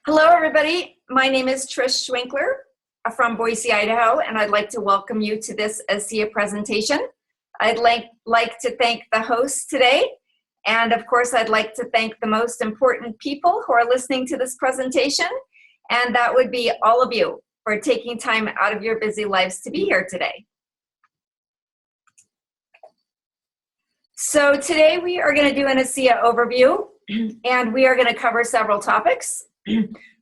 Hello, everybody. My name is Trish Schwinkler from Boise, Idaho, and I'd like to welcome you to this ASEA presentation. I'd like to thank the hosts today, and of course, I'd like to thank the most important people who are listening to this presentation, and that would be all of you for taking time out of your busy lives to be here today. So today we are going to do an ASEA overview, and we are going to cover several topics.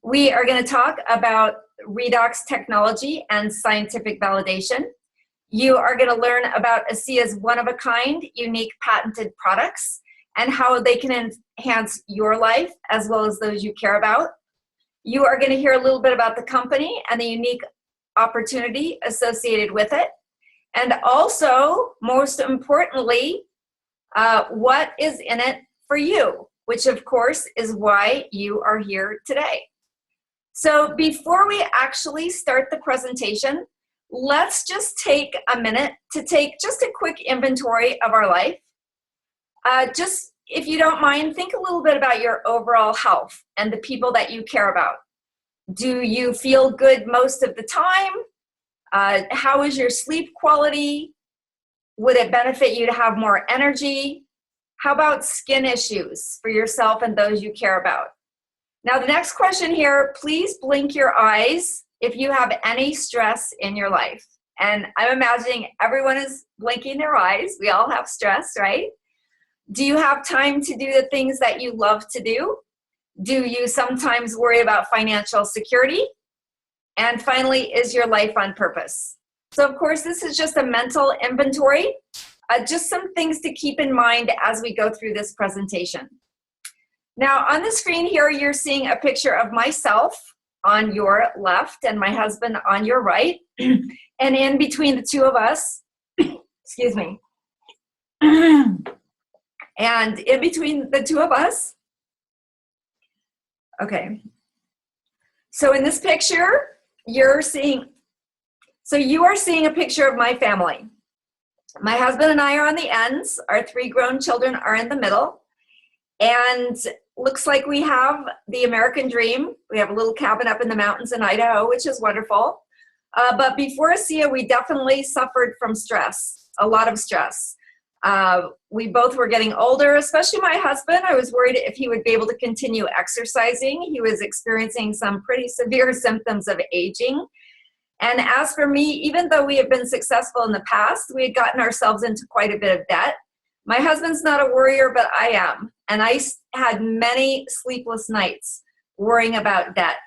We are going to talk about redox technology and scientific validation. You are going to learn about ASEA's one-of-a-kind, unique patented products and how they can enhance your life as well as those you care about. You are going to hear a little bit about the company and the unique opportunity associated with it. And also, most importantly, what is in it for you, which of course is why you are here today. So before we actually start the presentation, let's just take a minute to take just a quick inventory of our life. Just, if you don't mind, think a little bit about your overall health and the people that you care about. Do you feel good most of the time? How is your sleep quality? Would it benefit you to have more energy? How about skin issues for yourself and those you care about? Now, the next question here, please blink your eyes if you have any stress in your life. And I'm imagining everyone is blinking their eyes. We all have stress, right? Do you have time to do the things that you love to do? Do you sometimes worry about financial security? And finally, is your life on purpose? So, of course, this is just a mental inventory. Just some things to keep in mind as we go through this presentation. Now, on the screen here, you're seeing a picture of myself on your left and my husband on your right. And in between the two of us, excuse me, and in between the two of us, okay. So in this picture, you are seeing a picture of my family. My husband and I are on the ends. Our 3 grown children are in the middle. And looks like we have the American dream. We have a little cabin up in the mountains in Idaho, which is wonderful. But before ASEA, we definitely suffered from stress, a lot of stress. We both were getting older, especially my husband. I was worried if he would be able to continue exercising. He was experiencing some pretty severe symptoms of aging. And as for me, even though we have been successful in the past, we had gotten ourselves into quite a bit of debt. My husband's not a worrier, but I am. And I had many sleepless nights worrying about debt.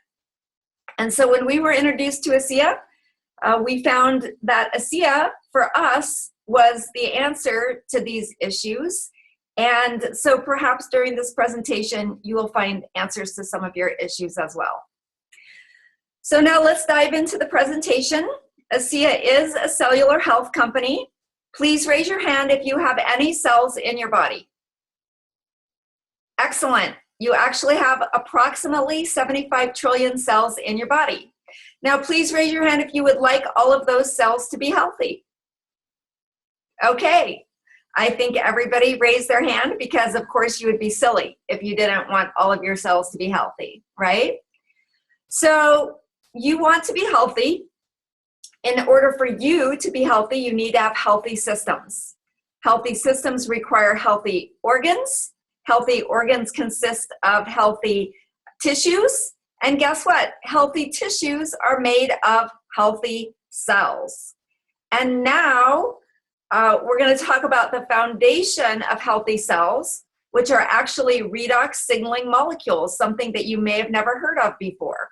And so when we were introduced to ASEA, we found that ASEA, for us, was the answer to these issues. And so perhaps during this presentation, you will find answers to some of your issues as well. So now let's dive into the presentation. ASEA is a cellular health company. Please raise your hand if you have any cells in your body. Excellent. You actually have approximately 75 trillion cells in your body. Now, please raise your hand if you would like all of those cells to be healthy. Okay. I think everybody raised their hand because, of course, you would be silly if you didn't want all of your cells to be healthy, right? So you want to be healthy. In order for you to be healthy, you need to have healthy systems. Healthy systems require healthy organs. Healthy organs consist of healthy tissues. And guess what? Healthy tissues are made of healthy cells. And now we're going to talk about the foundation of healthy cells, which are actually redox signaling molecules, something that you may have never heard of before.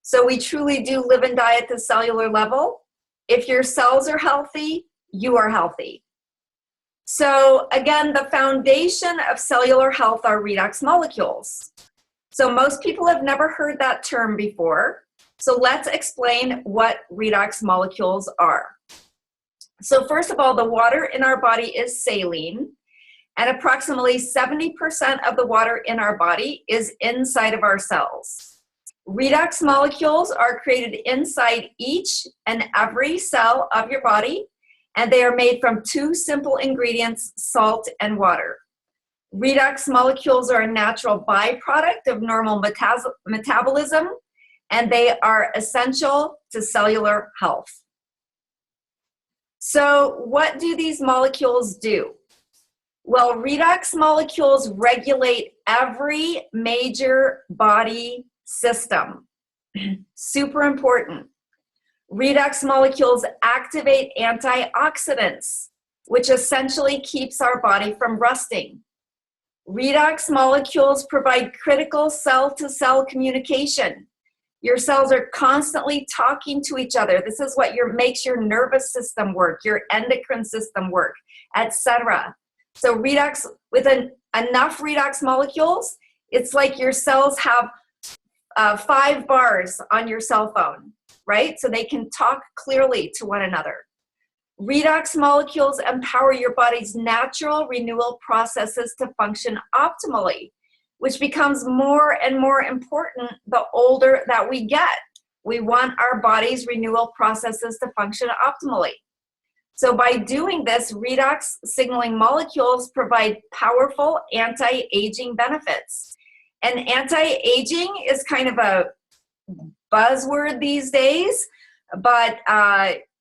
So we truly do live and die at the cellular level. If your cells are healthy, you are healthy. So again, the foundation of cellular health are redox molecules. So most people have never heard that term before. So let's explain what redox molecules are. So first of all, the water in our body is saline, and approximately 70% of the water in our body is inside of our cells. Redox molecules are created inside each and every cell of your body, and they are made from 2 simple ingredients, salt and water. Redox molecules are a natural byproduct of normal metabolism, and they are essential to cellular health. So what do these molecules do? Well, redox molecules regulate every major body system. Super important. Redox molecules activate antioxidants, which essentially keeps our body from rusting. Redox molecules provide critical cell-to-cell communication. Your cells are constantly talking to each other. This is what makes your nervous system work, your endocrine system work, etc. So redox, with enough redox molecules, it's like your cells have 5 bars on your cell phone, right? So they can talk clearly to one another. Redox molecules empower your body's natural renewal processes to function optimally, which becomes more and more important the older that we get. We want our body's renewal processes to function optimally. So by doing this, redox signaling molecules provide powerful anti-aging benefits. And anti-aging is kind of a buzzword these days, but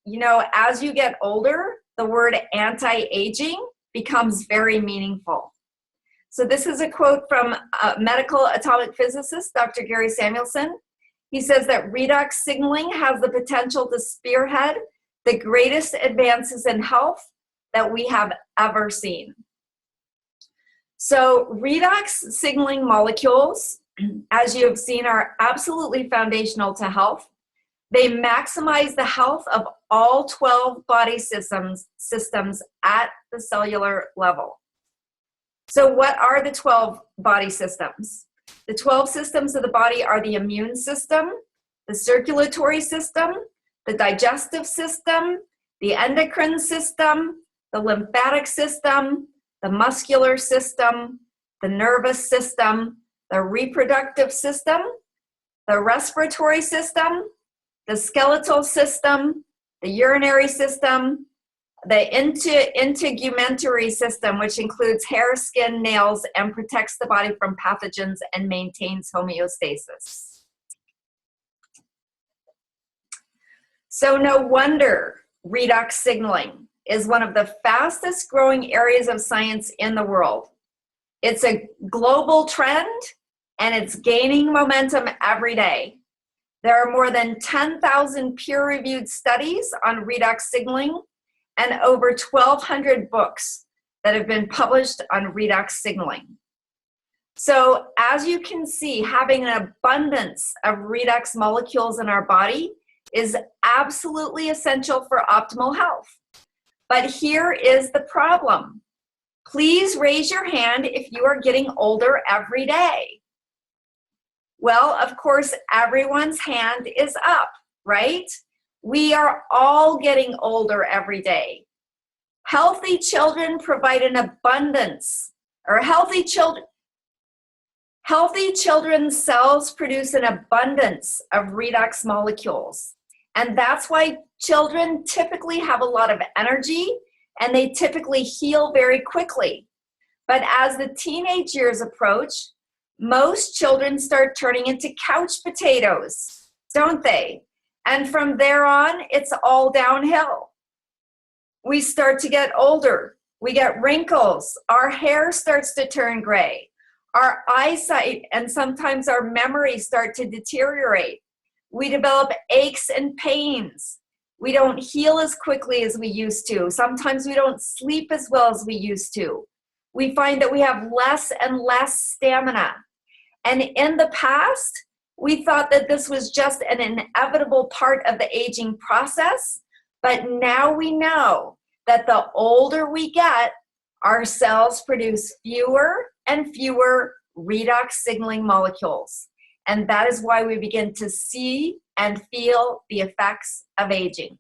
you know, as you get older, the word anti-aging becomes very meaningful. So this is a quote from medical atomic physicist, Dr. Gary Samuelson. He says that redox signaling has the potential to spearhead the greatest advances in health that we have ever seen. So redox signaling molecules, as you have seen, are absolutely foundational to health. They maximize the health of all 12 body systems at the cellular level. So what are the 12 body systems? The 12 systems of the body are the immune system, the circulatory system, the digestive system, the endocrine system, the lymphatic system, the muscular system, the nervous system, the reproductive system, the respiratory system, the skeletal system, the urinary system, the integumentary system, which includes hair, skin, nails, and protects the body from pathogens and maintains homeostasis. So no wonder redox signaling is one of the fastest growing areas of science in the world. It's a global trend, and it's gaining momentum every day. There are more than 10,000 peer-reviewed studies on redox signaling and over 1,200 books that have been published on redox signaling. So as you can see, having an abundance of redox molecules in our body is absolutely essential for optimal health. But here is the problem. Please raise your hand if you are getting older every day. Well, of course, everyone's hand is up, right? We are all getting older every day. Healthy children provide an abundance, or healthy children's cells produce an abundance of redox molecules. And that's why children typically have a lot of energy, and they typically heal very quickly. But as the teenage years approach, most children start turning into couch potatoes, don't they? And from there on, it's all downhill. We start to get older. We get wrinkles. Our hair starts to turn gray. Our eyesight and sometimes our memory start to deteriorate. We develop aches and pains. We don't heal as quickly as we used to. Sometimes we don't sleep as well as we used to. We find that we have less and less stamina. And in the past, we thought that this was just an inevitable part of the aging process, but now we know that the older we get, our cells produce fewer and fewer redox signaling molecules. And that is why we begin to see and feel the effects of aging.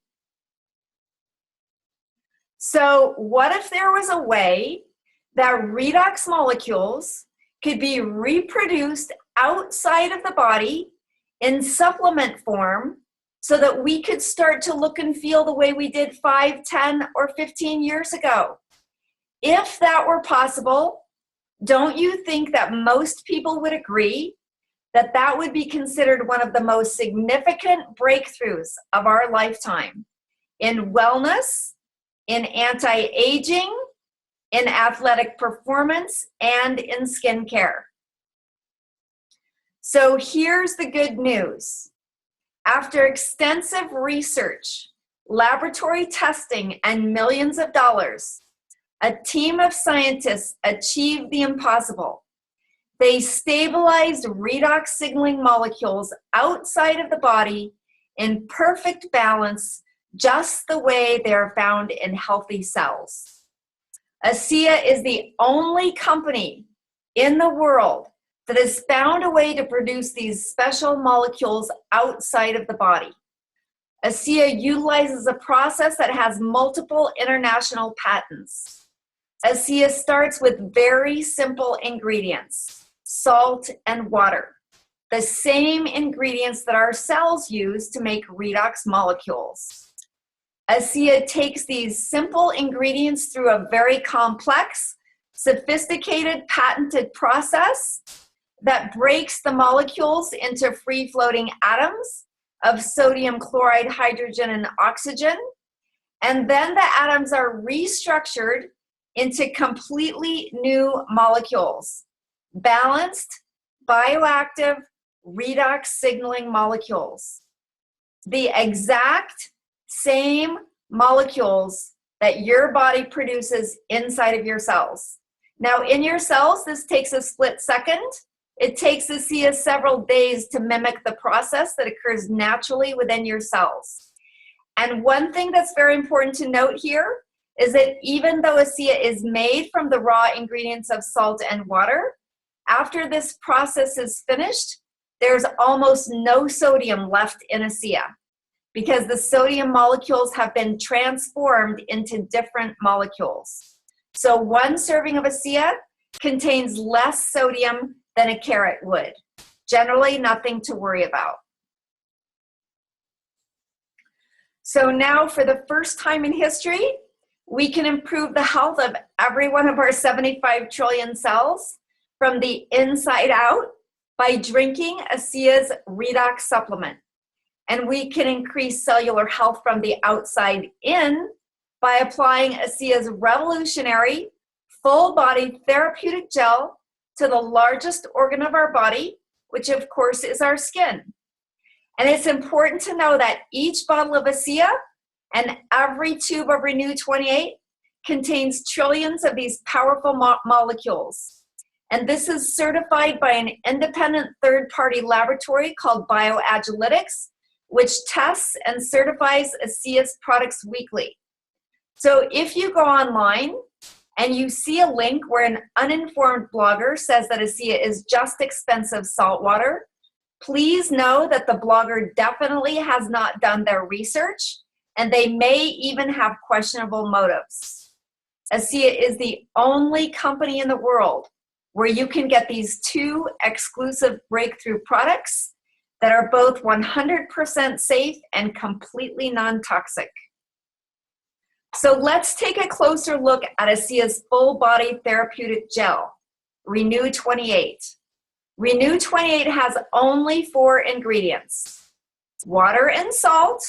So what if there was a way that redox molecules could be reproduced outside of the body in supplement form so that we could start to look and feel the way we did 5, 10, or 15 years ago? If that were possible, Don't you think that most people would agree that that would be considered one of the most significant breakthroughs of our lifetime in wellness, in anti-aging, in athletic performance, and in skincare? So here's the good news. After extensive research, laboratory testing, and millions of dollars, a team of scientists achieved the impossible. They stabilized redox signaling molecules outside of the body in perfect balance, just the way they are found in healthy cells. ASEA is the only company in the world that has found a way to produce these special molecules outside of the body. ASEA utilizes a process that has multiple international patents. ASEA starts with very simple ingredients, salt and water, the same ingredients that our cells use to make redox molecules. ASEA takes these simple ingredients through a very complex, sophisticated, patented process that breaks the molecules into free-floating atoms of sodium chloride, hydrogen, and oxygen. And then the atoms are restructured into completely new molecules, balanced, bioactive, redox signaling molecules. The exact same molecules that your body produces inside of your cells. Now, in your cells, this takes a split second. It takes ASEA several days to mimic the process that occurs naturally within your cells. And one thing that's very important to note here is that even though ASEA is made from the raw ingredients of salt and water, after this process is finished, there's almost no sodium left in ASEA because the sodium molecules have been transformed into different molecules. So one serving of ASEA contains less sodium than a carrot would. Generally, nothing to worry about. So now, for the first time in history, we can improve the health of every one of our 75 trillion cells from the inside out by drinking ASEA's Redox supplement. And we can increase cellular health from the outside in by applying ASEA's revolutionary full-body therapeutic gel to the largest organ of our body, which of course is our skin. And it's important to know that each bottle of ASEA and every tube of Renu 28 contains trillions of these powerful molecules. And this is certified by an independent third-party laboratory called Bioagilitics, which tests and certifies ASEA's products weekly. So if you go online and you see a link where an uninformed blogger says that ASEA is just expensive salt water, please know that the blogger definitely has not done their research, and they may even have questionable motives. ASEA is the only company in the world where you can get these two exclusive breakthrough products that are both 100% safe and completely non-toxic. So let's take a closer look at ASEA's full-body therapeutic gel, Renu 28. Renu 28 has only 4 ingredients: water and salt.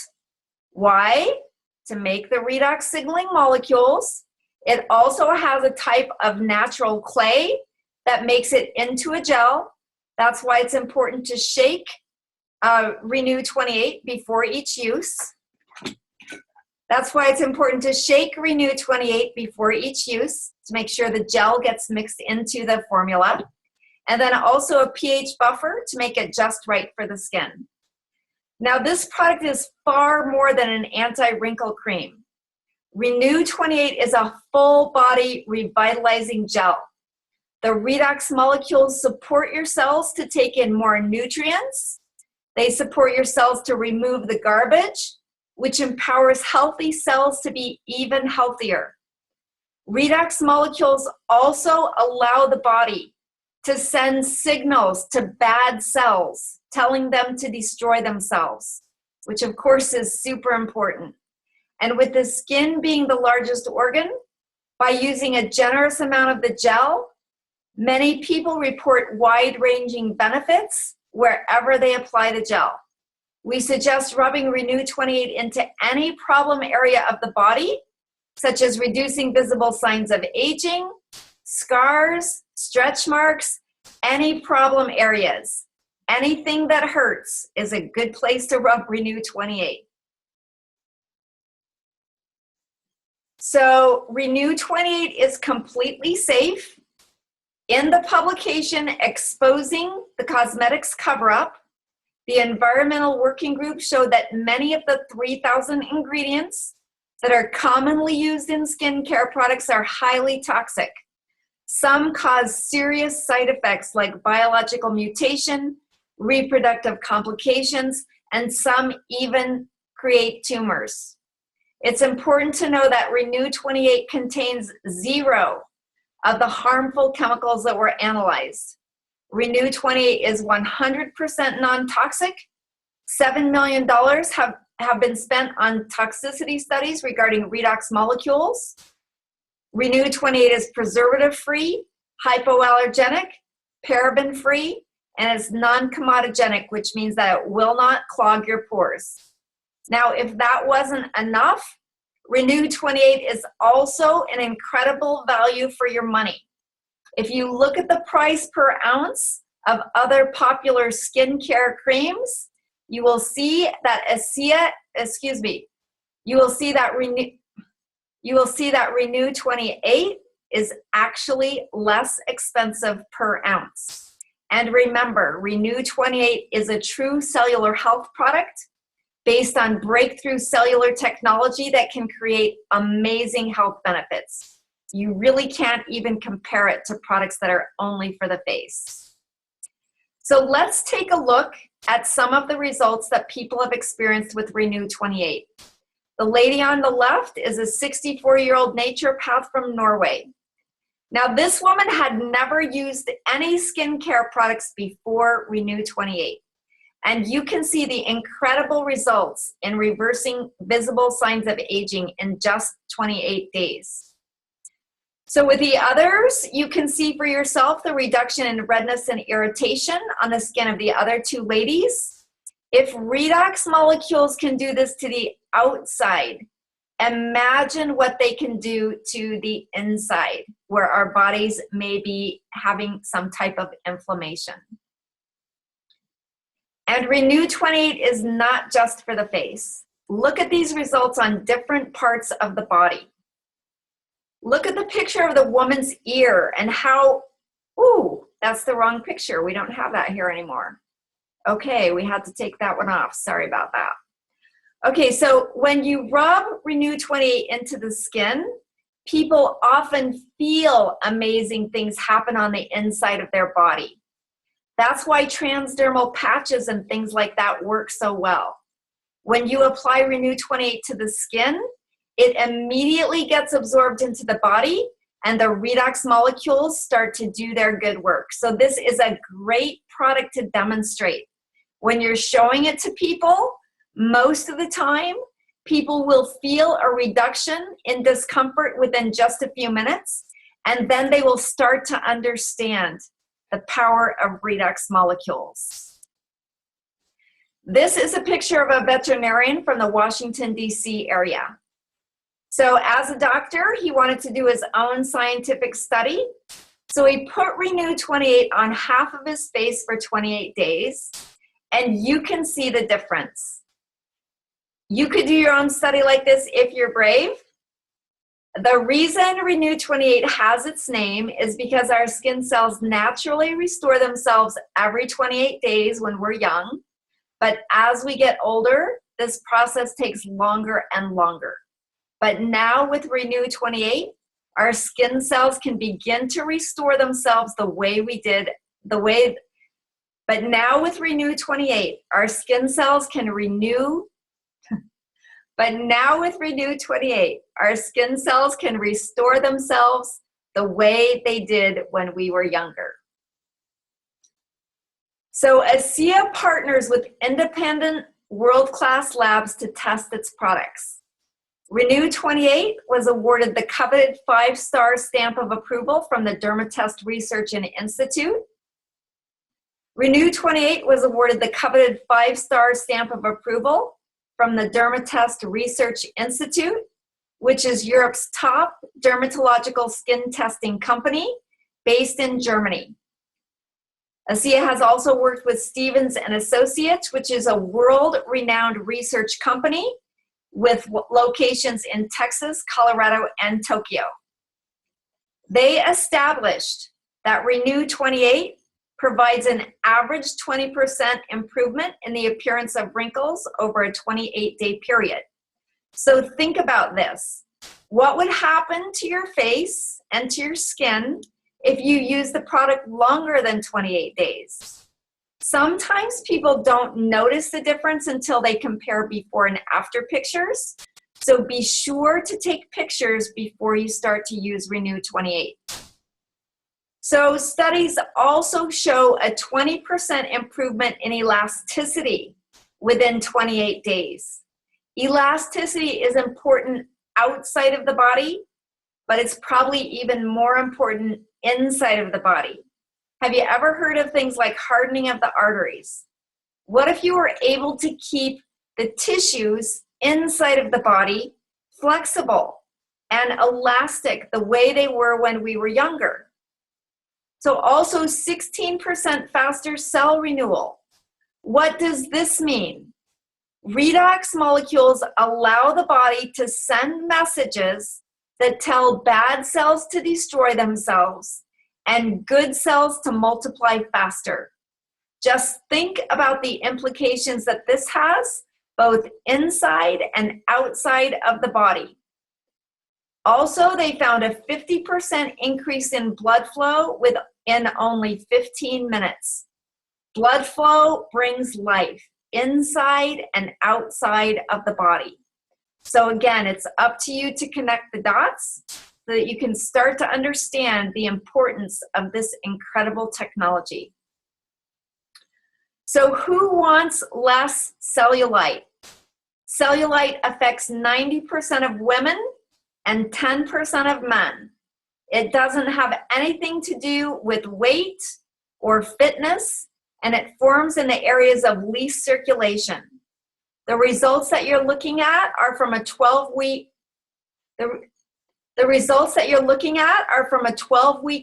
Why? To make the redox signaling molecules. It also has a type of natural clay that makes it into a gel. That's why it's important to shake Renu 28 before each use. That's why it's important to shake Renu 28 before each use to make sure the gel gets mixed into the formula. And then also a pH buffer to make it just right for the skin. Now, this product is far more than an anti-wrinkle cream. Renu 28 is a full-body revitalizing gel. The redox molecules support your cells to take in more nutrients. They support your cells to remove the garbage, which empowers healthy cells to be even healthier. Redox molecules also allow the body to send signals to bad cells, telling them to destroy themselves, which of course is super important. And with the skin being the largest organ, by using a generous amount of the gel, Many people report wide-ranging benefits wherever they apply the gel. We suggest rubbing Renew 28 into any problem area of the body, such as reducing visible signs of aging, scars, stretch marks, any problem areas. Anything that hurts is a good place to rub Renew 28. So Renew 28 is completely safe. In the publication exposing the cosmetics cover-up, the environmental working group showed that many of the 3,000 ingredients that are commonly used in skincare products are highly toxic. Some cause serious side effects like biological mutation, reproductive complications, and some even create tumors. It's important to know that Renew 28 contains 0 of the harmful chemicals that were analyzed. Renew 28 is 100% non-toxic. $7 million have been spent on toxicity studies regarding redox molecules. Renew 28 is preservative-free, hypoallergenic, paraben-free, and is non-comedogenic, which means that it will not clog your pores. Now, if that wasn't enough, Renew 28 is also an incredible value for your money. If you look at the price per ounce of other popular skincare creams, you will see that you will see that Renew 28 is actually less expensive per ounce. And remember, Renew 28 is a true cellular health product based on breakthrough cellular technology that can create amazing health benefits. You really can't even compare it to products that are only for the face. So let's take a look at some of the results that people have experienced with Renew 28. The lady on the left is a 64-year-old naturopath from Norway. Now, this woman had never used any skincare products before Renew 28. And you can see the incredible results in reversing visible signs of aging in just 28 days. So with the others, you can see for yourself the reduction in redness and irritation on the skin of the other two ladies. If redox molecules can do this to the outside, imagine what they can do to the inside, where our bodies may be having some type of inflammation. And Renew 28 is not just for the face. Look at these results on different parts of the body. Look at the picture of the woman's ear and how, ooh, that's the wrong picture. We don't have that here anymore. Okay, we had to take that one off. Sorry about that. Okay, so when you rub Renew 28 into the skin, people often feel amazing things happen on the inside of their body. That's why transdermal patches and things like that work so well. When you apply Renew 28 to the skin, it immediately gets absorbed into the body and the redox molecules start to do their good work. So this is a great product to demonstrate. When you're showing it to people, most of the time, people will feel a reduction in discomfort within just a few minutes, and then they will start to understand the power of redox molecules. This is a picture of a veterinarian from the Washington, D.C. area. So as a doctor, he wanted to do his own scientific study. So he put Renew 28 on half of his face for 28 days, and you can see the difference. You could do your own study like this if you're brave. The reason Renew 28 has its name is because our skin cells naturally restore themselves every 28 days when we're young. But as we get older, this process takes longer and longer. But now with Renew 28, our skin cells can begin to restore themselves the way we did, but now with Renew 28, our skin cells can renew. But now with Renew 28, our skin cells can restore themselves the way they did when we were younger. So ASEA partners with independent world-class labs to test its products. Renu 28 was awarded the coveted 5-star stamp of approval from the Dermatest Research and Institute. Renu 28 was awarded the coveted 5-star stamp of approval from the Dermatest Research Institute, which is Europe's top dermatological skin testing company based in Germany. ASEA has also worked with Stevens and Associates, which is a world-renowned research company with locations in Texas, Colorado, and Tokyo. They established that Renu 28 provides an average 20% improvement in the appearance of wrinkles over a 28-day period. So think about this. What would happen to your face and to your skin if you use the product longer than 28 days? Sometimes people don't notice the difference until they compare before and after pictures. So be sure to take pictures before you start to use Renu 28. So studies also show a 20% improvement in elasticity within 28 days. Elasticity is important outside of the body, but it's probably even more important inside of the body. Have you ever heard of things like hardening of the arteries? What if you were able to keep the tissues inside of the body flexible and elastic the way they were when we were younger? So also 16% faster cell renewal. What does this mean? Redox molecules allow the body to send messages that tell bad cells to destroy themselves and good cells to multiply faster. Just think about the implications that this has, both inside and outside of the body. Also, they found a 50% increase in blood flow within only 15 minutes. Blood flow brings life inside and outside of the body. So again, it's up to you to connect the dots so that you can start to understand the importance of this incredible technology. So who wants less cellulite? Cellulite affects 90% of women and 10% of men. It doesn't have anything to do with weight or fitness, and it forms in the areas of least circulation. The results that you're looking at are from a 12-week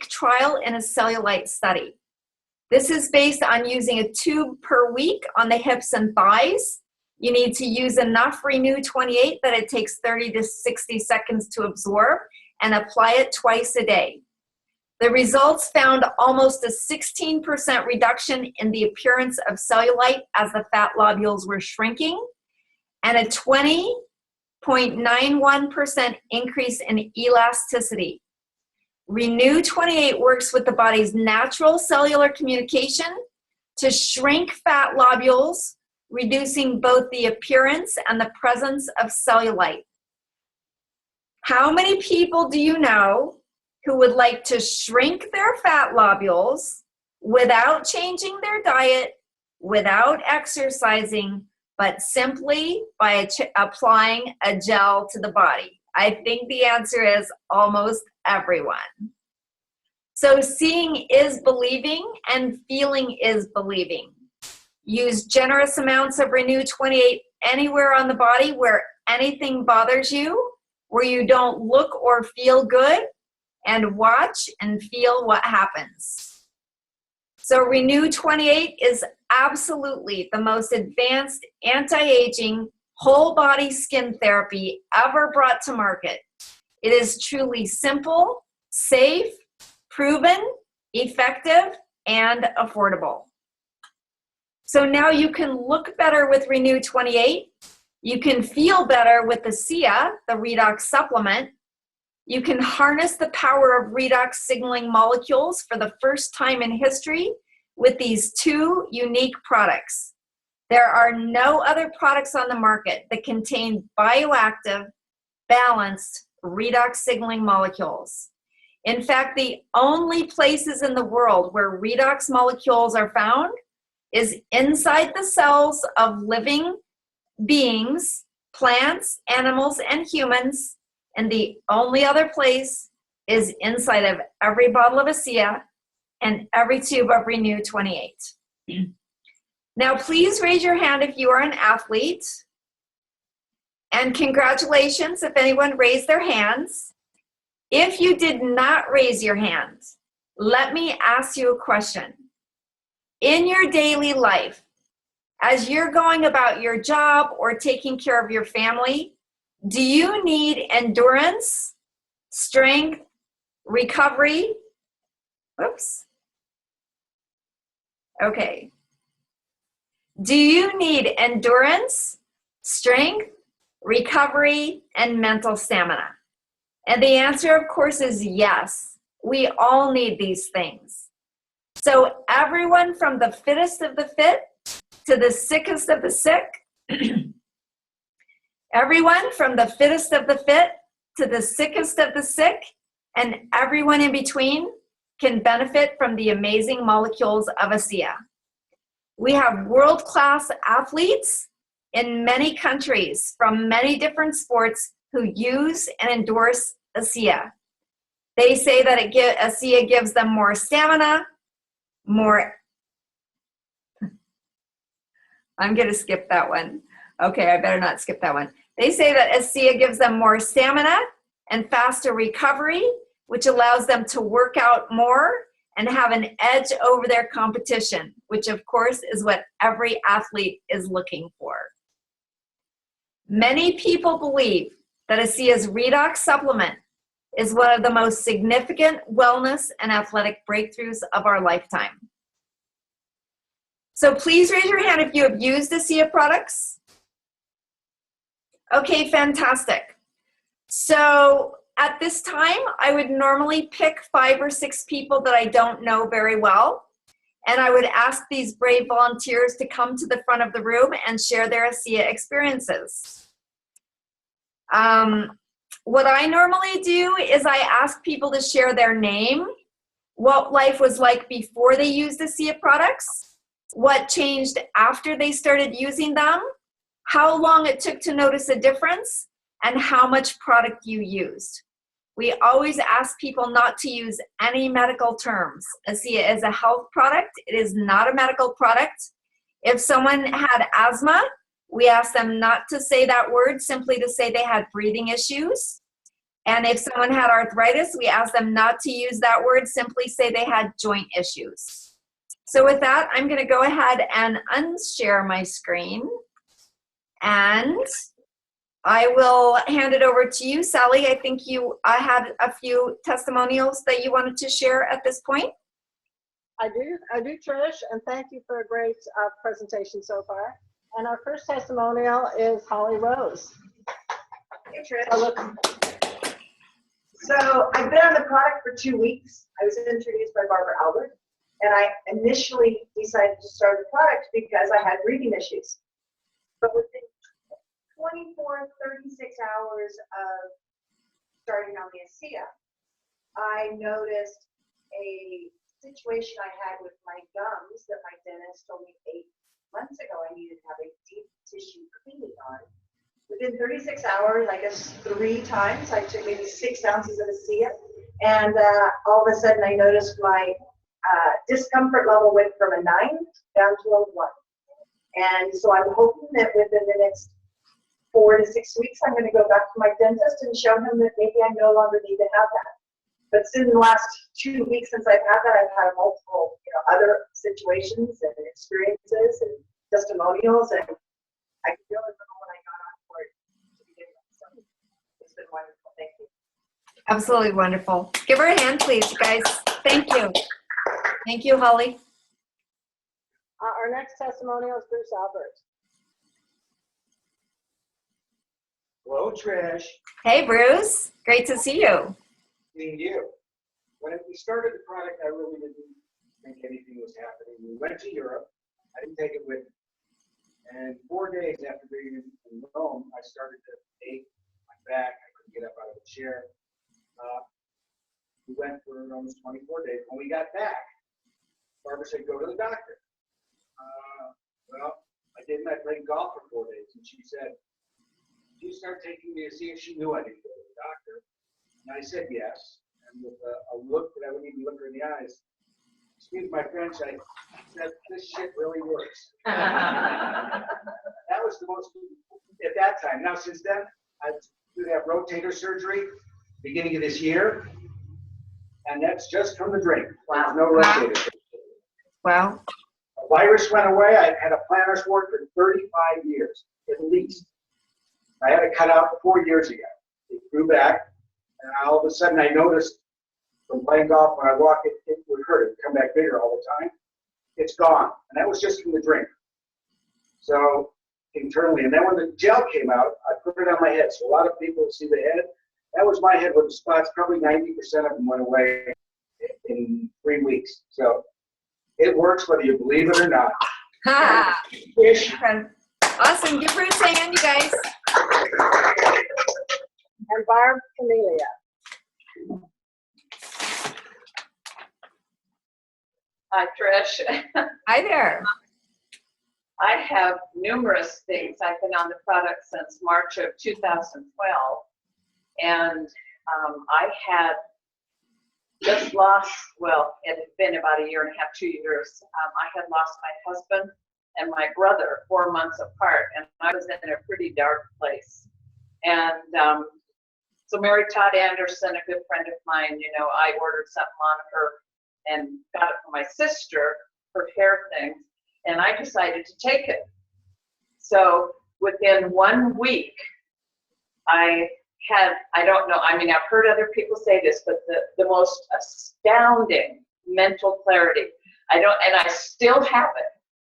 trial in a cellulite study. This is based on using a tube per week on the hips and thighs. You need to use enough Renu 28 that it takes 30 to 60 seconds to absorb and apply it twice a day. The results found almost a 16% reduction in the appearance of cellulite as the fat lobules were shrinking, and a 20.91% increase in elasticity. Renu 28 works with the body's natural cellular communication to shrink fat lobules, reducing both the appearance and the presence of cellulite. How many people do you know who would like to shrink their fat lobules without changing their diet, without exercising, but simply by applying a gel to the body? I think the answer is almost everyone. So seeing is believing and feeling is believing. Use generous amounts of Renu 28 anywhere on the body where anything bothers you, where you don't look or feel good, and watch and feel what happens. So Renu 28 is absolutely the most advanced anti-aging whole body skin therapy ever brought to market. It is truly simple, safe, proven, effective, and affordable. So now you can look better with Renu 28. You can feel better with the ASEA, the Redox supplement. You can harness the power of Redox Signaling Molecules for the first time in history with these two unique products. There are no other products on the market that contain bioactive, balanced Redox signaling molecules. In fact, the only places in the world where redox molecules are found is inside the cells of living beings plants, animals, and humans, and the only other place is inside of every bottle of ASEA and every tube of Renu 28. Now, please raise your hand if you are an athlete. And congratulations if anyone raised their hands. If you did not raise your hand, let me ask you a question. In your daily life, as you're going about your job or taking care of your family, do you need endurance, strength, recovery? Oops. Okay. Do you need endurance, strength, recovery, and mental stamina? And the answer, of course, is yes. We all need these things. So everyone from the fittest of the fit to the sickest of the sick, everyone from the fittest of the fit to the sickest of the sick, and everyone in between can benefit from the amazing molecules of ASEA. We have world-class athletes in many countries from many different sports who use and endorse ASEA. They say that ASEA gives them more stamina, I'm going to skip that one. Okay, I better not skip that one. They say that ASEA gives them more stamina and faster recovery, which allows them to work out more and have an edge over their competition, which of course is what every athlete is looking for. Many people believe that ASEA's Redox supplement is one of the most significant wellness and athletic breakthroughs of our lifetime. So please raise your hand if you have used ASEA products. Okay, fantastic. So at this time, I would normally pick 5 or 6 people that I don't know very well, and I would ask these brave volunteers to come to the front of the room and share their ASEA experiences. What I normally do is I ask people to share their name, what life was like before they used ASEA products, what changed after they started using them, how long it took to notice a difference, and how much product you used. We always ask people not to use any medical terms. ASEA is a health product. It is not a medical product. If someone had asthma, we ask them not to say that word, simply to say they had breathing issues. And if someone had arthritis, we ask them not to use that word, simply say they had joint issues. So with that, I'm going to go ahead and unshare my screen. And I will hand it over to you, Sally. I think I had a few testimonials that you wanted to share at this point. I do, Trish, and thank you for a great presentation so far. And our first testimonial is Holly Rose. Hey, Trish. So I've been on the product for 2 weeks. I was introduced by Barbara Albert, and I initially decided to start the product because I had breathing issues. But within 24, 36 hours of starting on the ASEA, I noticed a situation I had with my gums that my dentist told me 8 months ago I needed to have a deep tissue cleaning on. Within 36 hours, I guess 3 times, I took maybe 6 ounces of ASEA, and all of a sudden I noticed my discomfort level went from a 9 down to a 1. And so I'm hoping that within the next 4 to 6 weeks, I'm going to go back to my dentist and show him that maybe I no longer need to have that. But in the last 2 weeks since I've had that, I've had multiple other situations and experiences and testimonials, and I can really remember when I got on board to begin with. So it's been wonderful. Thank you. Absolutely wonderful. Give her a hand, please, you guys. Thank you. Thank you, Holly. Our next testimonial is Bruce Albert. Hello, Trish. Hey, Bruce. Great to see you. Seeing you. When we started the product, I really didn't think anything was happening. We went to Europe. I didn't take it with me. And 4 days after being in Rome, I started to ache my back. I couldn't get up out of the chair. We went for almost 24 days. When we got back, Barbara said, go to the doctor. Well, I didn't. I played golf for 4 days. And she said, you start taking me to see if she knew I didn't go to the doctor? And I said yes. And with a look that I wouldn't even look her in the eyes, excuse my French, I said, this shit really works. That was the most, at that time. Now, since then, I did have rotator surgery beginning of this year, and that's just from the drink. Wow. No rotator surgery. Wow. The virus went away. I had a plantar sport for 35 years, at least. I had it cut out 4 years ago. It grew back, and all of a sudden I noticed from playing golf, when I walk, it would hurt. It would come back bigger all the time. It's gone, and that was just from the drink. So internally, and then when the gel came out, I put it on my head. So a lot of people see the head. That was my head with the spots. Probably 90% of them went away in 3 weeks. So it works whether you believe it or not. Ha! Trish. Awesome. Give her a hand, you guys. And Barb Camellia. Hi, Trish. Hi there. I have numerous things. I've been on the product since March of 2012. And I had just lost, well, it had been about a year and a half, 2 years. I had lost my husband and my brother 4 months apart, and I was in a pretty dark place. And so Mary Todd Anderson, a good friend of mine, you know, I ordered something on her and got it for my sister, her hair thing, and I decided to take it. So within 1 week, I don't know, I mean, I've heard other people say this, but the most astounding mental clarity. And I still have it.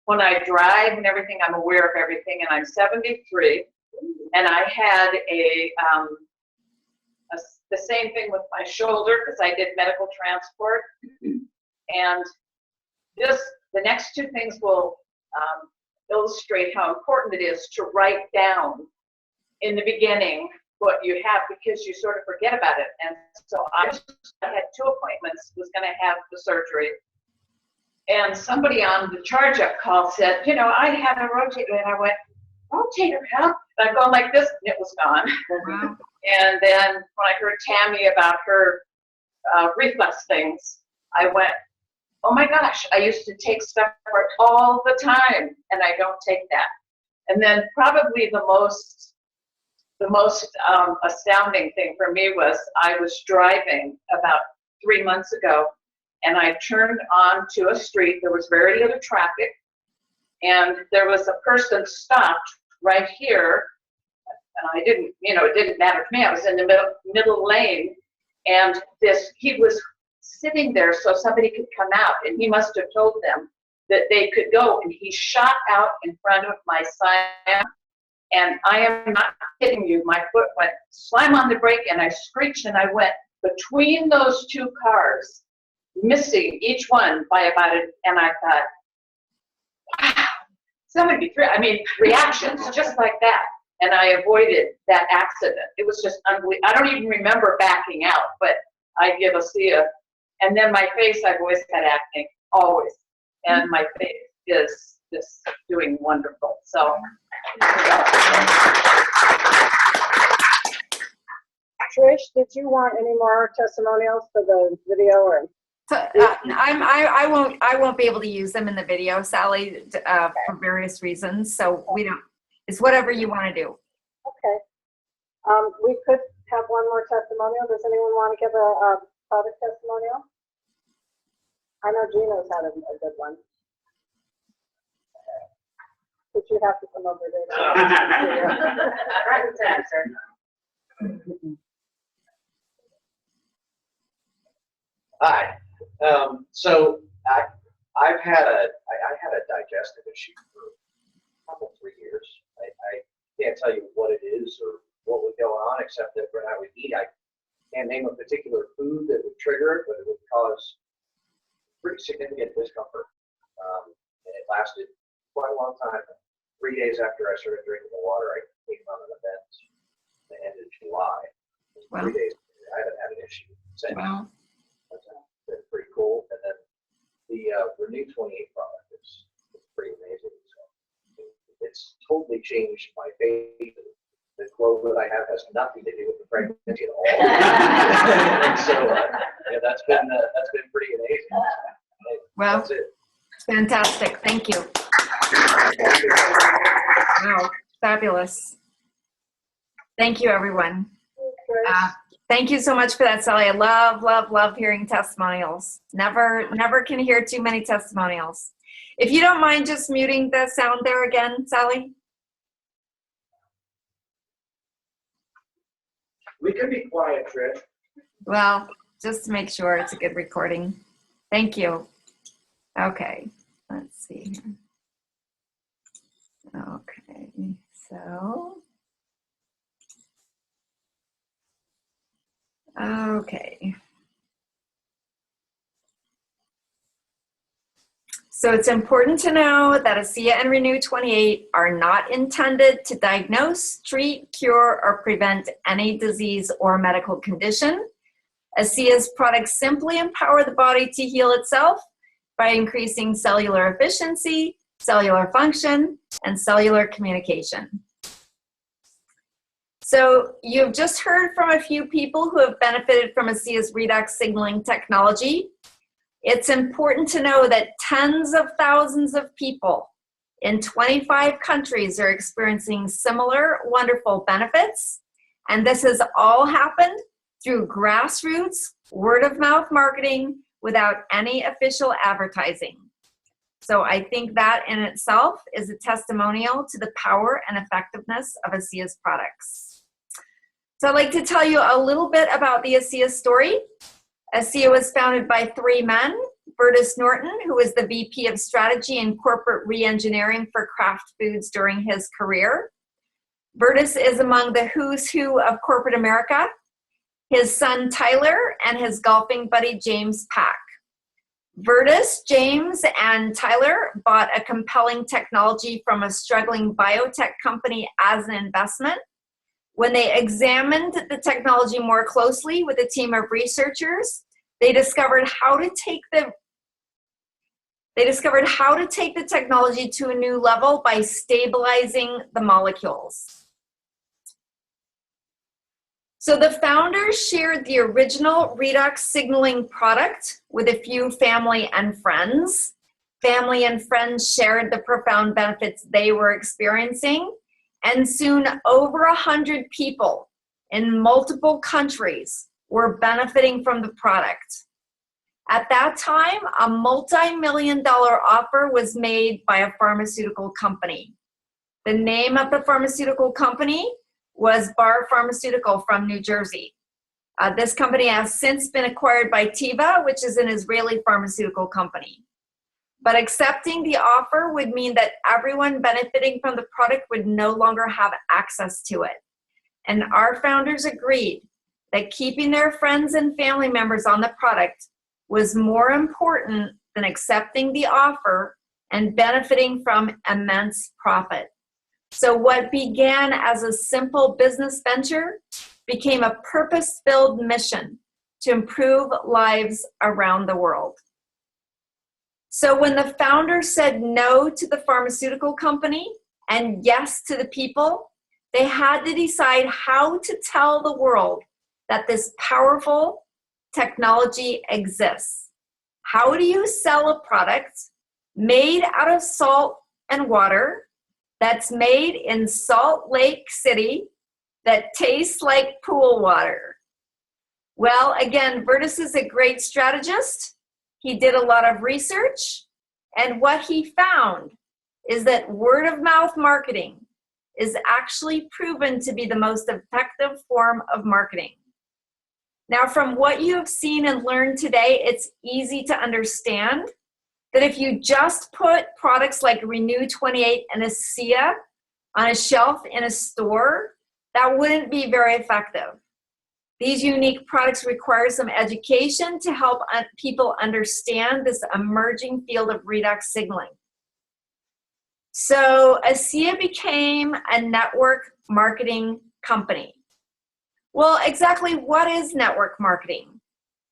When I drive and everything, I'm aware of everything, and I'm 73, and I had the same thing with my shoulder because I did medical transport. And the next two things will illustrate how important it is to write down in the beginning what you have, because you sort of forget about it. And so I had 2 appointments, was going to have the surgery. And somebody on the charge up call said, you know, I have a rotator. And I went, rotator, huh? And I'm going like this, and it was gone. Wow. And then when I heard Tammy about her reflux things, I went, oh my gosh, I used to take stuff for it all the time, and I don't take that. And then probably the most astounding thing for me was I was driving about 3 months ago, and I turned onto a street. There was very little traffic, and there was a person stopped right here, and I didn't, you know, it didn't matter to me. I was in the middle lane, and he was sitting there so somebody could come out, and he must have told them that they could go, and he shot out in front of my sign, and I am not kidding you, my foot went slam on the brake, and I screeched, and I went between those 2 cars, missing each one by about it, and I thought, wow, somebody, I mean, reactions just like that. And I avoided that accident. It was just unbelievable. I don't even remember backing out, but I give ASEA. And then my face, I've always had acne, always. And my face is just doing wonderful. So. Trish, did you want any more testimonials for the video? Or? So, I won't be able to use them in the video, Sally, for various reasons. So we don't. It's whatever you want to do. Okay. We could have one more testimonial. Does anyone want to give a product testimonial? I know Gino's had a good one. But you have to come over there. Right to answer. Hi. So I had a digestive issue for almost 3 years. I can't tell you what it is or what was going on, except that when I would eat, I can't name a particular food that would trigger it, but it would cause pretty significant discomfort. And it lasted quite a long time. 3 days after I started drinking the water, I came on an event at the end of July. Wow. 3 days, I haven't had an issue since. Wow. That's pretty cool. And then the Renu 28 product is pretty amazing. So it's totally changed my face. the glow that I have has nothing to do with the pregnancy at all. And so, yeah, that's been pretty amazing. Wow. That's it. Fantastic. Thank you. Wow. Fabulous. Thank you, everyone. Thank you so much for that, Sally. I love hearing testimonials. Never can hear too many testimonials. If you don't mind just muting the sound there again, Sally. We can be quiet, Trish. Well, just to make sure it's a good recording. Thank you. Okay, let's see here. Okay, so. Okay. So it's important to know that ASEA and Renu 28 are not intended to diagnose, treat, cure, or prevent any disease or medical condition. ASEA's products simply empower the body to heal itself by increasing cellular efficiency, cellular function, and cellular communication. So you've just heard from a few people who have benefited from ASEA's redox signaling technology. It's important to know that tens of thousands of people in 25 countries are experiencing similar wonderful benefits. And this has all happened through grassroots, word-of-mouth marketing without any official advertising. So I think that in itself is a testimonial to the power and effectiveness of ASEA's products. So I'd like to tell you a little bit about the ASEA story. ASEA was founded by 3 men, Bertus Norton, who was the VP of Strategy and Corporate Reengineering for Kraft Foods during his career. Bertus is among the who's who of corporate America, his son Tyler, and his golfing buddy James Pack. Bertus, James, and Tyler bought a compelling technology from a struggling biotech company as an investment. When they examined the technology more closely with a team of researchers, they discovered how to take the technology to a new level by stabilizing the molecules. So the founders shared the original redox signaling product with a few family and friends. Family and friends shared the profound benefits they were experiencing, and soon over 100 people in multiple countries were benefiting from the product. At that time, a multi-million-dollar offer was made by a pharmaceutical company. The name of the pharmaceutical company was Bar Pharmaceutical from New Jersey. This company has since been acquired by Teva, which is an Israeli pharmaceutical company. But accepting the offer would mean that everyone benefiting from the product would no longer have access to it. And our founders agreed that keeping their friends and family members on the product was more important than accepting the offer and benefiting from immense profit. So what began as a simple business venture became a purpose-filled mission to improve lives around the world. So when the founders said no to the pharmaceutical company and yes to the people, they had to decide how to tell the world that this powerful technology exists. How do you sell a product made out of salt and water that's made in Salt Lake City that tastes like pool water? Well, again, Bertus is a great strategist. He did a lot of research, and what he found is that word-of-mouth marketing is actually proven to be the most effective form of marketing. Now, from what you have seen and learned today, it's easy to understand that if you just put products like Renu 28 and ASEA on a shelf in a store, that wouldn't be very effective. These unique products require some education to help people understand this emerging field of redox signaling. So ASEA became a network marketing company. Well, exactly what is network marketing?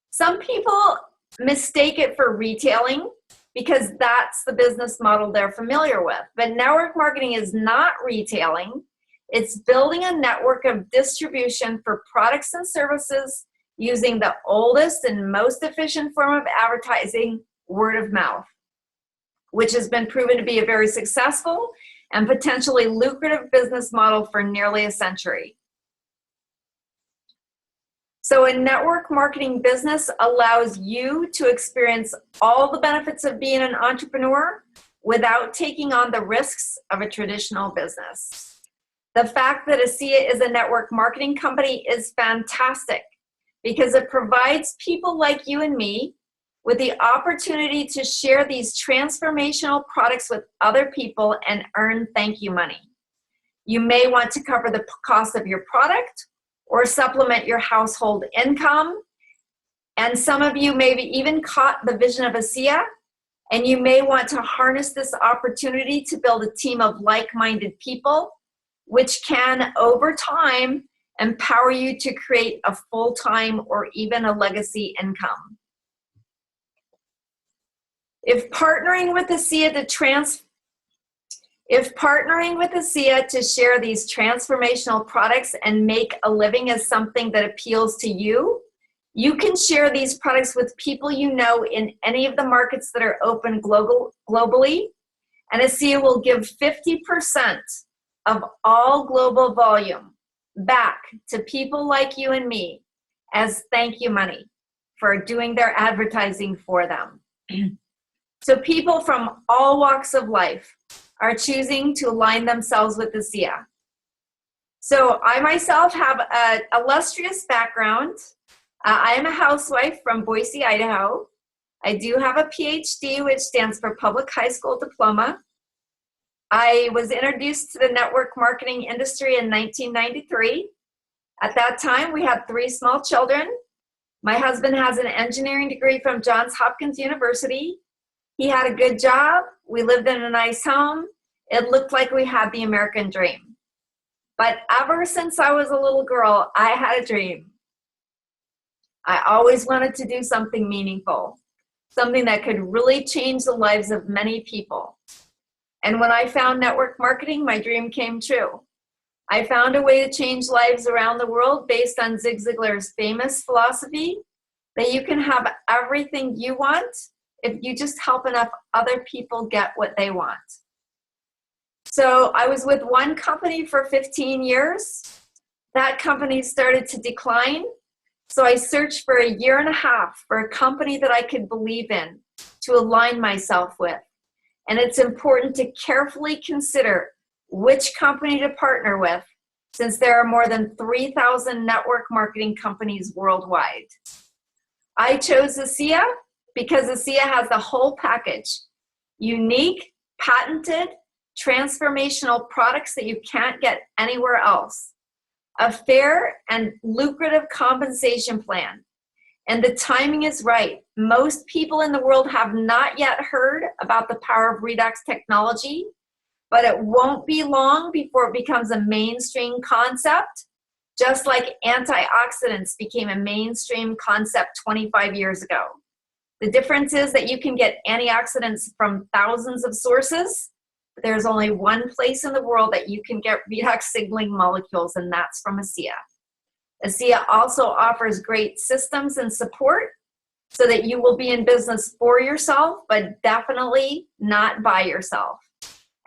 Some people mistake it for retailing because that's the business model they're familiar with. But network marketing is not retailing. It's building a network of distribution for products and services using the oldest and most efficient form of advertising, word of mouth, which has been proven to be a very successful and potentially lucrative business model for nearly a century. So a network marketing business allows you to experience all the benefits of being an entrepreneur without taking on the risks of a traditional business. The fact that ASEA is a network marketing company is fantastic because it provides people like you and me with the opportunity to share these transformational products with other people and earn thank you money. You may want to cover the cost of your product or supplement your household income. And some of you maybe even caught the vision of ASEA, and you may want to harness this opportunity to build a team of like-minded people, which can, over time, empower you to create a full-time or even a legacy income. If partnering with ASEA to share these transformational products and make a living is something that appeals to you, you can share these products with people you know in any of the markets that are open globally, and ASEA will give 50% of all global volume back to people like you and me as thank you money for doing their advertising for them. So people from all walks of life are choosing to align themselves with ASEA. So I myself have an illustrious background. I am a housewife from Boise, Idaho. I do have a PhD, which stands for Public High School Diploma. I was introduced to the network marketing industry in 1993. At that time, we had 3 small children. My husband has an engineering degree from Johns Hopkins University. He had a good job. We lived in a nice home. It looked like we had the American dream. But ever since I was a little girl, I had a dream. I always wanted to do something meaningful, something that could really change the lives of many people. And when I found network marketing, my dream came true. I found a way to change lives around the world based on Zig Ziglar's famous philosophy that you can have everything you want if you just help enough other people get what they want. So I was with one company for 15 years. That company started to decline. So I searched for 1.5 years for a company that I could believe in to align myself with. And it's important to carefully consider which company to partner with, since there are more than 3,000 network marketing companies worldwide. I chose ASEA because ASEA has the whole package: unique, patented, transformational products that you can't get anywhere else, a fair and lucrative compensation plan, and the timing is right. Most people in the world have not yet heard about the power of redox technology, but it won't be long before it becomes a mainstream concept, just like antioxidants became a mainstream concept 25 years ago. The difference is that you can get antioxidants from thousands of sources, but there's only one place in the world that you can get redox signaling molecules, and that's from ASEA. ASEA also offers great systems and support so that you will be in business for yourself, but definitely not by yourself.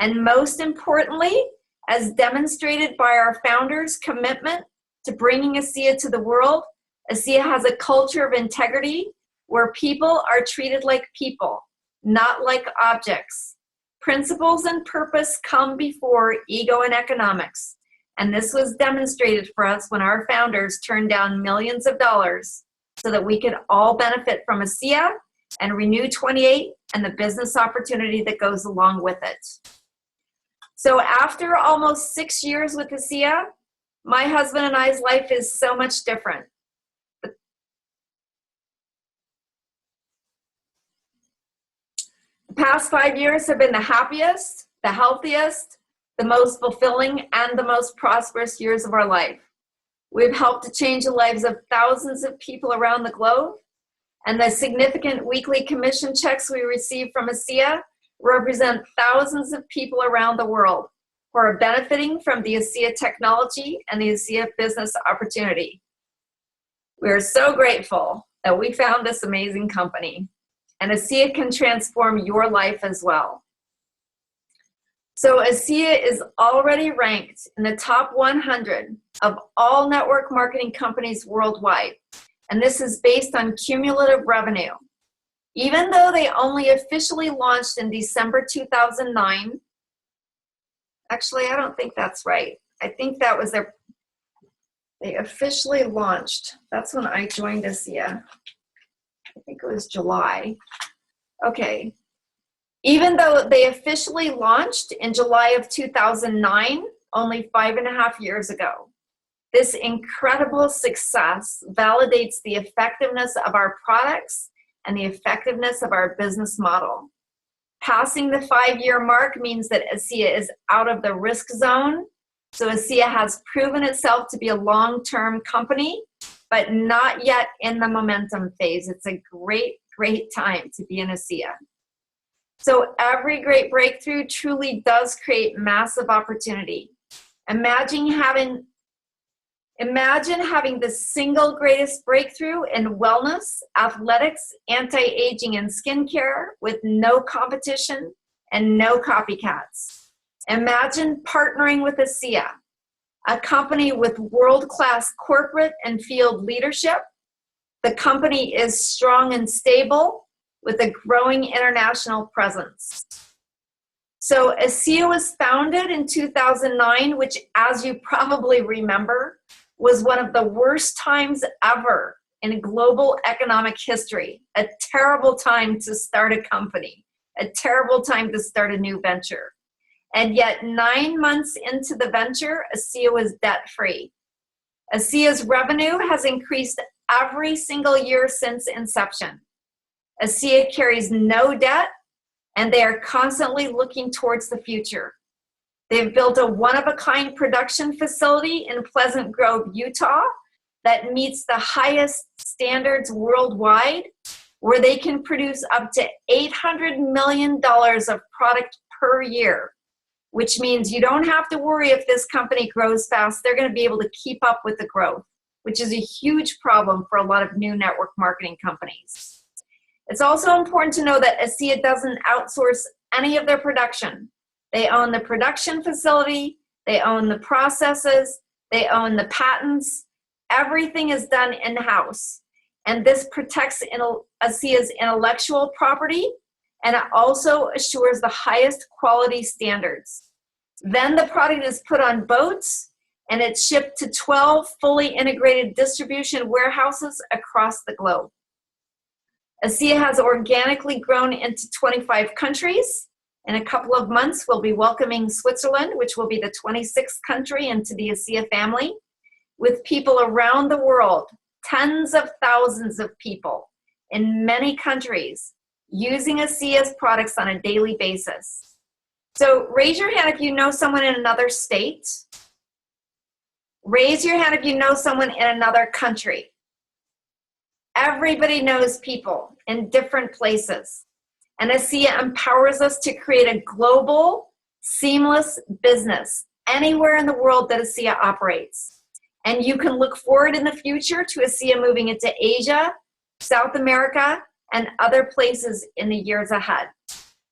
And most importantly, as demonstrated by our founders' commitment to bringing ASEA to the world, ASEA has a culture of integrity where people are treated like people, not like objects. Principles and purpose come before ego and economics. And this was demonstrated for us when our founders turned down millions of dollars so that we could all benefit from ASEA and Renew 28 and the business opportunity that goes along with it. So after almost 6 years with ASEA, my husband and I's life is so much different. The past 5 years have been the happiest, the healthiest, the most fulfilling, and the most prosperous years of our life. We've helped to change the lives of thousands of people around the globe, and the significant weekly commission checks we receive from ASEA represent thousands of people around the world who are benefiting from the ASEA technology and the ASEA business opportunity. We are so grateful that we found this amazing company, and ASEA can transform your life as well. So ASEA is already ranked in the top 100 of all network marketing companies worldwide, and this is based on cumulative revenue. Even though they only officially launched in December 2009, actually, I don't think that's right. I think that was they officially launched. That's when I joined ASEA. I think it was July. Okay. Even though they officially launched in July of 2009, only 5.5 years ago, this incredible success validates the effectiveness of our products and the effectiveness of our business model. Passing the 5-year mark means that ASEA is out of the risk zone. So ASEA has proven itself to be a long-term company, but not yet in the momentum phase. It's a great, great time to be in ASEA. So every great breakthrough truly does create massive opportunity. Imagine having the single greatest breakthrough in wellness, athletics, anti-aging, and skincare with no competition and no copycats. Imagine partnering with ASEA, a company with world-class corporate and field leadership. The company is strong and stable with a growing international presence. So ASEA was founded in 2009, which, as you probably remember, was one of the worst times ever in global economic history. A terrible time to start a company, a terrible time to start a new venture. And yet 9 months into the venture, ASEA was debt-free. ASEA's revenue has increased every single year since inception. ASEA carries no debt, and they are constantly looking towards the future. They've built a one-of-a-kind production facility in Pleasant Grove, Utah, that meets the highest standards worldwide, where they can produce up to $800 million of product per year, which means you don't have to worry if this company grows fast. They're going to be able to keep up with the growth, which is a huge problem for a lot of new network marketing companies. It's also important to know that ASEA doesn't outsource any of their production. They own the production facility, they own the processes, they own the patents. Everything is done in-house. And this protects ASEA's intellectual property, and it also assures the highest quality standards. Then the product is put on boats, and it's shipped to 12 fully integrated distribution warehouses across the globe. ASEA has organically grown into 25 countries. In a couple of months, we'll be welcoming Switzerland, which will be the 26th country into the ASEA family, with people around the world, tens of thousands of people in many countries using ASEA's products on a daily basis. So raise your hand if you know someone in another state. Raise your hand if you know someone in another country. Everybody knows people in different places. And ASEA empowers us to create a global, seamless business anywhere in the world that ASEA operates. And you can look forward in the future to ASEA moving into Asia, South America, and other places in the years ahead.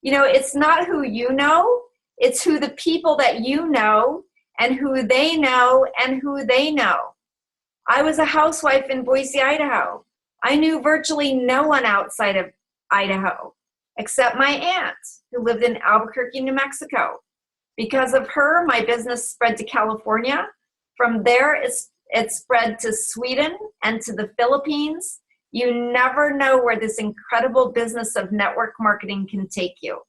You know, it's not who you know, it's who the people that you know and who they know and who they know. I was a housewife in Boise, Idaho. I knew virtually no one outside of Idaho, except my aunt, who lived in Albuquerque, New Mexico. Because of her, my business spread to California. From there, it spread to Sweden and to the Philippines. You never know where this incredible business of network marketing can take you.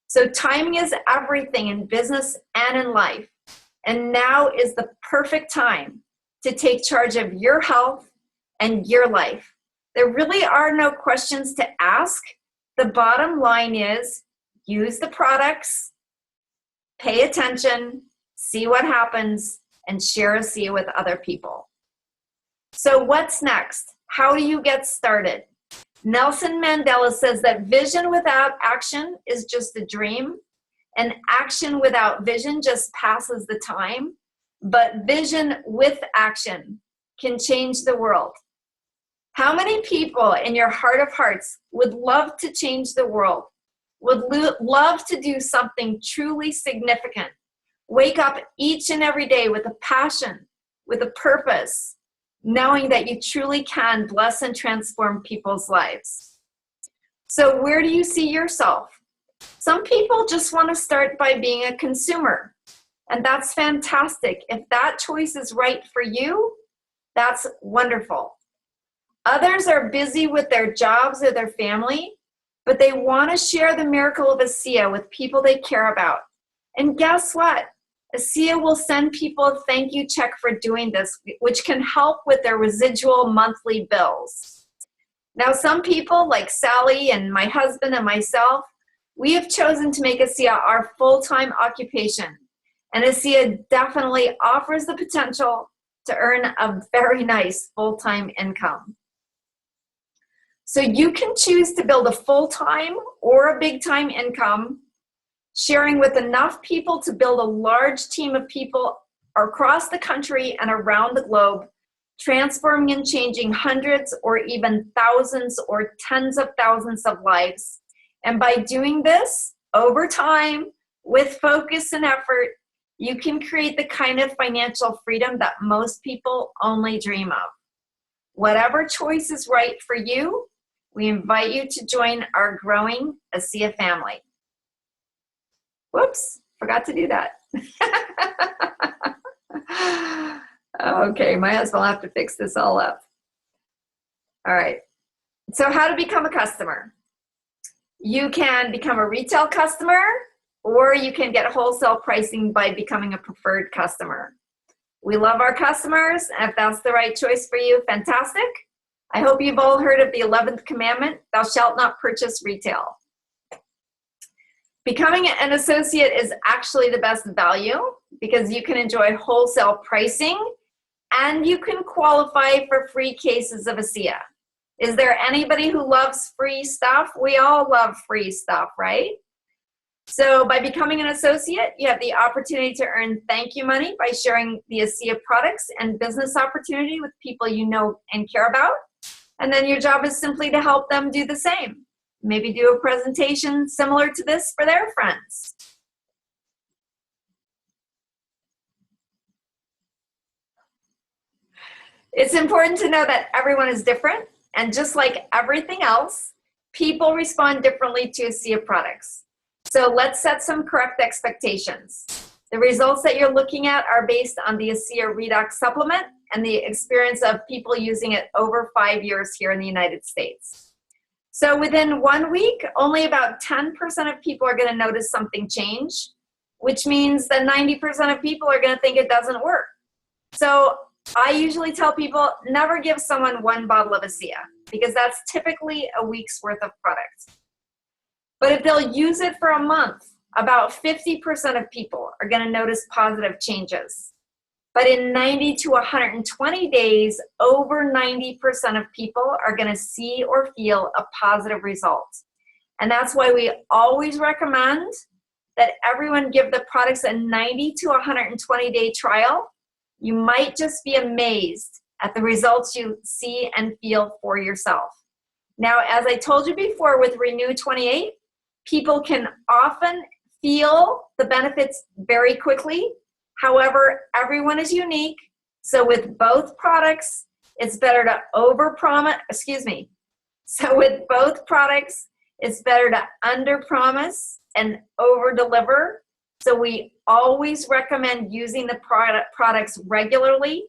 So timing is everything in business and in life. And now is the perfect time to take charge of your health and your life. There really are no questions to ask. The bottom line is use the products, pay attention, see what happens, and share ASEA with other people. So what's next? How do you get started? Nelson Mandela says that vision without action is just a dream, And action without vision just passes the time, but vision with action can change the world. How many people in your heart of hearts would love to change the world, would love to do something truly significant, wake up each and every day with a passion, with a purpose, knowing that you truly can bless and transform people's lives? So where do you see yourself? Some people just want to start by being a consumer, and that's fantastic. If that choice is right for you, that's wonderful. Others are busy with their jobs or their family, but they want to share the miracle of ASEA with people they care about. And guess what? ASEA will send people a thank you check for doing this, which can help with their residual monthly bills. Now, some people like Sally and my husband and myself, we have chosen to make ASEA our full-time occupation. And ASEA definitely offers the potential to earn a very nice full-time income. So you can choose to build a full-time or a big-time income, sharing with enough people to build a large team of people across the country and around the globe, transforming and changing hundreds or even thousands or tens of thousands of lives. And by doing this over time with focus and effort, you can create the kind of financial freedom that most people only dream of. Whatever choice is right for you, we invite you to join our growing ASEA family. Whoops, forgot to do that. Okay, my husband will have to fix this all up. All right, so how to become a customer. You can become a retail customer, or you can get wholesale pricing by becoming a preferred customer. We love our customers, and if that's the right choice for you, fantastic. I hope you've all heard of the 11th commandment, thou shalt not purchase retail. Becoming an associate is actually the best value because you can enjoy wholesale pricing and you can qualify for free cases of ASEA. Is there anybody who loves free stuff? We all love free stuff, right? So by becoming an associate, you have the opportunity to earn thank you money by sharing the ASEA products and business opportunity with people you know and care about. And then your job is simply to help them do the same. Maybe do a presentation similar to this for their friends. It's important to know that everyone is different, and just like everything else, people respond differently to ASEA products. So let's set some correct expectations. The results that you're looking at are based on the ASEA Redox supplement and the experience of people using it over 5 years here in the United States. So within 1 week, only about 10% of people are going to notice something change, which means that 90% of people are going to think it doesn't work. So I usually tell people, never give someone one bottle of ASEA, because that's typically a week's worth of product. But if they'll use it for a month, about 50% of people are going to notice positive changes. But in 90 to 120 days, over 90% of people are going to see or feel a positive result. And that's why we always recommend that everyone give the products a 90 to 120 day trial. You might just be amazed at the results you see and feel for yourself. Now, as I told you before with Renu 28, people can often feel the benefits very quickly. However, everyone is unique. So with both products, it's better to So with both products, it's better to under-promise and over-deliver. So we always recommend using the products regularly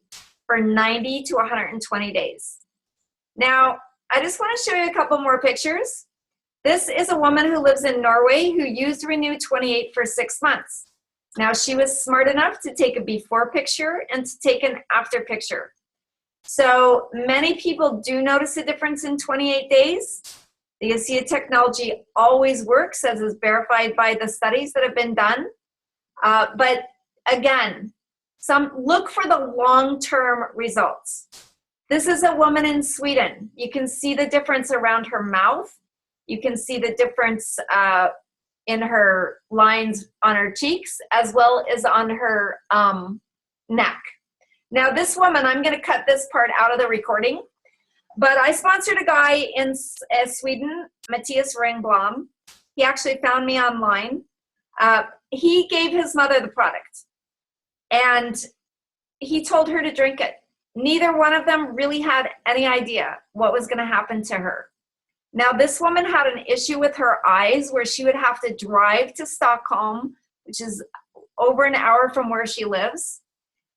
for 90 to 120 days. Now, I just want to show you a couple more pictures. This is a woman who lives in Norway who used Renu 28 for 6 months. Now, she was smart enough to take a before picture and to take an after picture. So many people do notice a difference in 28 days. The ASEA technology always works, as is verified by the studies that have been done. But again, look for the long-term results. This is a woman in Sweden. You can see the difference around her mouth. You can see the difference in her lines on her cheeks, as well as on her neck. Now this woman, I'm going to cut this part out of the recording, but I sponsored a guy in Sweden, Matthias Ringblom. He actually found me online. He gave his mother the product, and he told her to drink it. Neither one of them really had any idea what was going to happen to her. Now, this woman had an issue with her eyes where she would have to drive to Stockholm, which is over an hour from where she lives.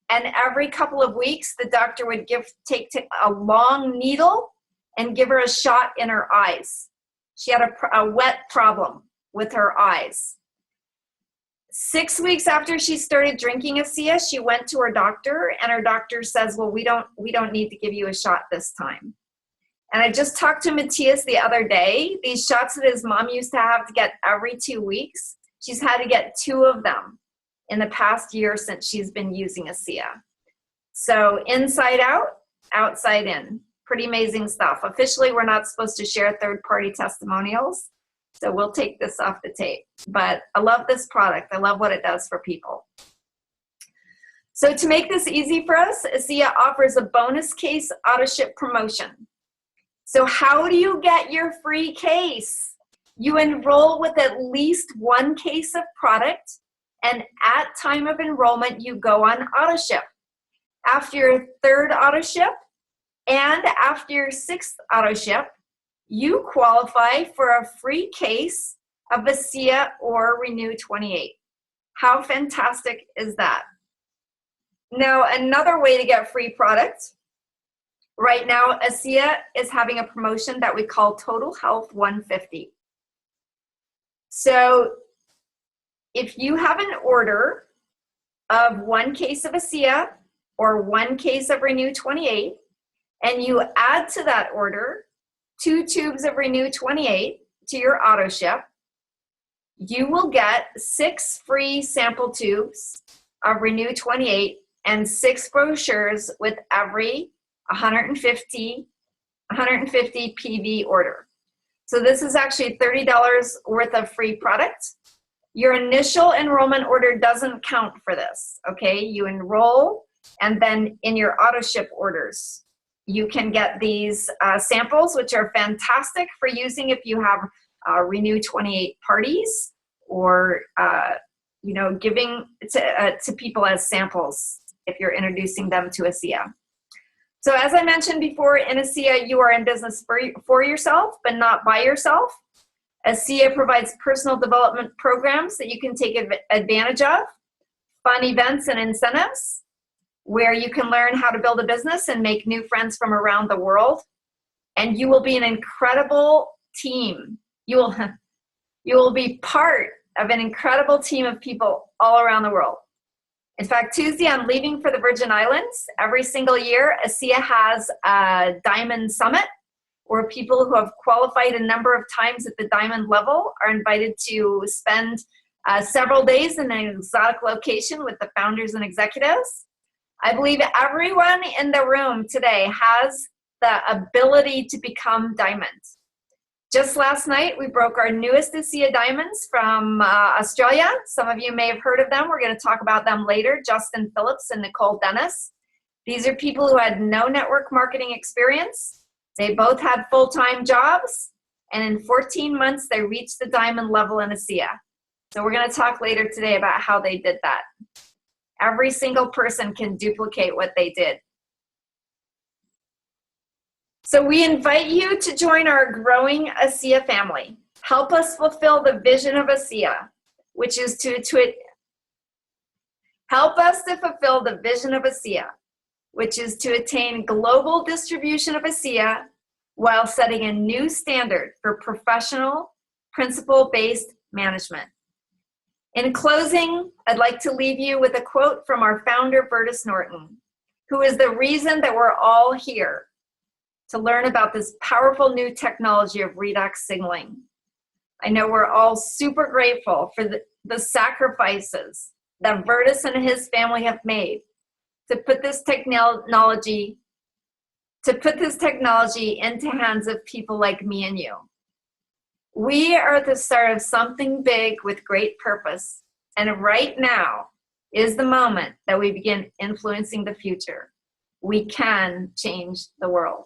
And every couple of weeks, the doctor would take a long needle and give her a shot in her eyes. She had a wet problem with her eyes. 6 weeks after she started drinking ASEA, she went to her doctor, and her doctor says, well, we don't need to give you a shot this time. And I just talked to Matthias the other day. These shots that his mom used to have to get every 2 weeks, she's had to get 2 of them in the past year since she's been using ASEA. So inside out, outside in. Pretty amazing stuff. Officially, we're not supposed to share third-party testimonials, so we'll take this off the tape. But I love this product. I love what it does for people. So to make this easy for us, ASEA offers a bonus case AUTOSHIP promotion. So how do you get your free case? You enroll with at least 1 case of product, and at time of enrollment, you go on AUTOSHIP. After your 3rd AUTOSHIP and after your 6th AUTOSHIP, you qualify for a free case of ASEA or Renu 28. How fantastic is that? Now, another way to get free product. Right now, ASEA is having a promotion that we call Total Health 150. So if you have an order of 1 case of ASEA or 1 case of Renu 28, and you add to that order 2 tubes of Renu 28 to your AUTOSHIP, you will get 6 free sample tubes of Renu 28 and 6 brochures with every 150 PV order. So this is actually $30 worth of free product. Your initial enrollment order doesn't count for this, okay? You enroll, and then in your AUTOSHIP orders, you can get these samples, which are fantastic for using if you have Renu 28 parties, or giving to people as samples if you're introducing them to ASEA. So as I mentioned before, in ASEA, you are in business for yourself, but not by yourself. ASEA provides personal development programs that you can take advantage of, fun events and incentives, where you can learn how to build a business and make new friends from around the world. And you will be an incredible team. You will be part of an incredible team of people all around the world. In fact, Tuesday, I'm leaving for the Virgin Islands. Every single year, ASEA has a Diamond Summit, where people who have qualified a number of times at the Diamond level are invited to spend several days in an exotic location with the founders and executives. I believe everyone in the room today has the ability to become Diamond. Just last night, we broke our newest ASEA Diamonds from Australia. Some of you may have heard of them. We're going to talk about them later, Justin Phillips and Nicole Dennis. These are people who had no network marketing experience. They both had full-time jobs, and in 14 months, they reached the Diamond level in ASEA. So we're going to talk later today about how they did that. Every single person can duplicate what they did. So we invite you to join our growing ASEA family. Help us fulfill the vision of ASEA, which is help us to fulfill the vision of ASEA, which is to attain global distribution of ASEA while setting a new standard for professional, principle-based management. In closing, I'd like to leave you with a quote from our founder, Bertus Norton, who is the reason that we're all here to learn about this powerful new technology of redox signaling. I know we're all super grateful for the sacrifices that Bertus and his family have made to put this technology into hands of people like me and you. We are at the start of something big with great purpose, and right now is the moment that we begin influencing the future. We can change the world.